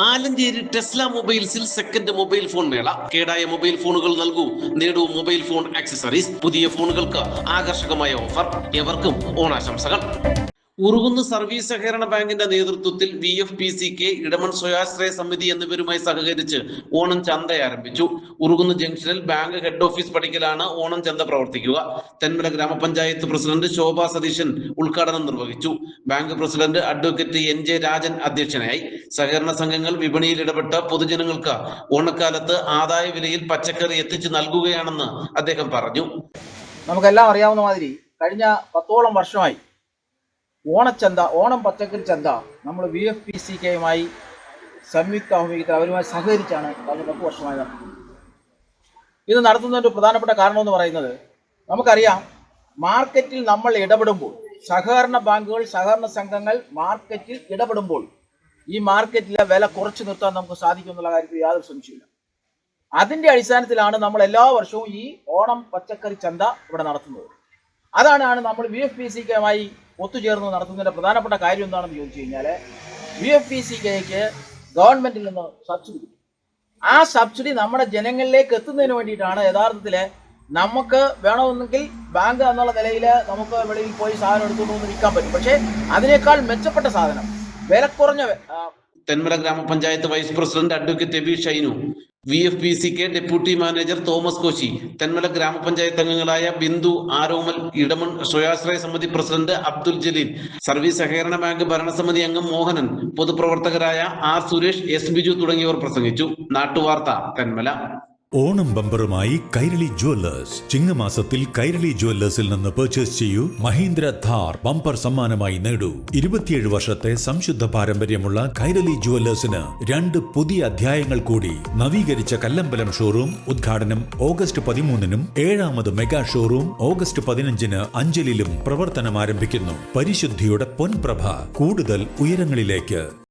Alencherry Tesla മൊബൈൽസിൽ second mobile phone മേള. കേടായ മൊബൈൽ ഫോണുകൾ നൽകൂ, നേടൂ മൊബൈൽ ഫോൺ ആക്സസറീസ്. പുതിയ ഫോണുകൾക്ക് ആകർഷകമായ ഓഫർ. എവർക്കും ഓണാശംസകൾ. ഉറുകുന്ന് സർവീസ് സഹകരണ ബാങ്കിന്റെ നേതൃത്വത്തിൽ VFPCK, ഇടമൺ സ്വയാശ്രയ സമിതി എന്നിവരുമായി സഹകരിച്ച് ഓണം ചന്ത ആരംഭിച്ചു. ഉറുകുന്ന് ജംഗ്ഷനിൽ ബാങ്ക് ഹെഡ് ഓഫീസ് പടിക്കലാണ് ഓണം ചന്ത പ്രവർത്തിക്കുക. തെന്മല ഗ്രാമപഞ്ചായത്ത് പ്രസിഡന്റ് ശോഭ സതീശൻ ഉദ്ഘാടനം നിർവഹിച്ചു. Bank president advocate NJ Rajan അധ്യക്ഷനായി. സഹകരണ സംഘങ്ങൾ വിപണിയിൽ ഇടപെട്ട് പൊതുജനങ്ങൾക്ക് ഓണക്കാലത്ത് ആദായ വിലയിൽ പച്ചക്കറി എത്തിച്ചു നൽകുകയാണെന്ന് അദ്ദേഹം പറഞ്ഞു. നമുക്കെല്ലാം അറിയാവുന്ന മാതിരി കഴിഞ്ഞ 10ഓളം വർഷമായി ഓണച്ചന്ത, ഓണം പച്ചക്കറി ചന്ത നമ്മൾ VFPCKയുമായി സംയുക്ത ആഭിമുഖ്യത്തിൽ അവരുമായി സഹകരിച്ചാണ് കഴിഞ്ഞ 10 വർഷമായി നടത്തുന്നത്. ഇത് നടത്തുന്നതിൻ്റെ പ്രധാനപ്പെട്ട കാരണം എന്ന് പറയുന്നത്, നമുക്കറിയാം മാർക്കറ്റിൽ നമ്മൾ ഇടപെടുമ്പോൾ, സഹകരണ ബാങ്കുകൾ, സഹകരണ സംഘങ്ങൾ മാർക്കറ്റിൽ ഇടപെടുമ്പോൾ ഈ മാർക്കറ്റിലെ വില കുറച്ച് നിർത്താൻ നമുക്ക് സാധിക്കും എന്നുള്ള കാര്യത്തിൽ യാതൊരു സംശയമില്ല. അതിൻ്റെ അടിസ്ഥാനത്തിലാണ് നമ്മൾ എല്ലാ വർഷവും ഈ ഓണം പച്ചക്കറി ചന്ത ഇവിടെ നടത്തുന്നത്. അതാണ് നമ്മൾ VFPCKയുമായി ഒത്തുചേർന്ന് നടത്തുന്നതിൻ്റെ പ്രധാനപ്പെട്ട കാര്യം എന്താണെന്ന് ചോദിച്ചു കഴിഞ്ഞാൽ, VFPCKയ്ക്ക് ഗവൺമെന്റിൽ നിന്ന് സബ്സിഡി കിട്ടും. ആ സബ്സിഡി നമ്മുടെ ജനങ്ങളിലേക്ക് എത്തുന്നതിന് വേണ്ടിയിട്ടാണ് യഥാർത്ഥത്തിൽ നമുക്ക് വേണമെന്നെങ്കിൽ ബാങ്ക് എന്നുള്ള നിലയിൽ നമുക്ക് വെളിയിൽ പോയി സാധനം എടുത്തുകൊണ്ട് വിൽക്കാൻ പറ്റും. പക്ഷേ അതിനേക്കാൾ മെച്ചപ്പെട്ട സാധനം, വില കുറഞ്ഞ. Thenmala Grama Panchayat vice president advocate Aby Shinu, VFPCK deputy manager Thomas Koshy, Thenmala Grama Panchayat അംഗങ്ങളായ ബിന്ദു, ആരോമൽ, ഇടമൺ സ്വയാശ്രയ സമിതി പ്രസിഡന്റ് അബ്ദുൽ ജലീൽ, സർവീസ് സഹകരണ ബാങ്ക് ഭരണസമിതി അംഗം മോഹനൻ, പൊതുപ്രവർത്തകരായ R സുരേഷ്, S ബിജു തുടങ്ങിയവർ പ്രസംഗിച്ചു. നാട്ടുവാർത്ത, തെന്മല. ഓണം ബമ്പറുമായി കൈരളി ജുവല്ലേഴ്സ്. ചിങ്ങമാസത്തിൽ കൈരളി ജുവല്ലേഴ്സിൽ നിന്ന് പർച്ചേസ് ചെയ്യൂ. മഹീന്ദ്ര ഥാർ ബമ്പർ സമ്മാനമായി നേടൂ. 27 വർഷത്തെ സംശുദ്ധ പാരമ്പര്യമുള്ള കൈരളി ജുവല്ലേഴ്സിന് 2 പുതിയ അധ്യായങ്ങൾ കൂടി. നവീകരിച്ച കല്ലമ്പലം ഷോറൂം ഉദ്ഘാടനം ഓഗസ്റ്റ് 13-നും 7ാമത് മെഗാ ഷോറൂം ഓഗസ്റ്റ് 15-ന് അഞ്ചലിലും പ്രവർത്തനം ആരംഭിക്കുന്നു. പരിശുദ്ധിയുടെ പൊൻപ്രഭ കൂടുതൽ ഉയരങ്ങളിലേക്ക്.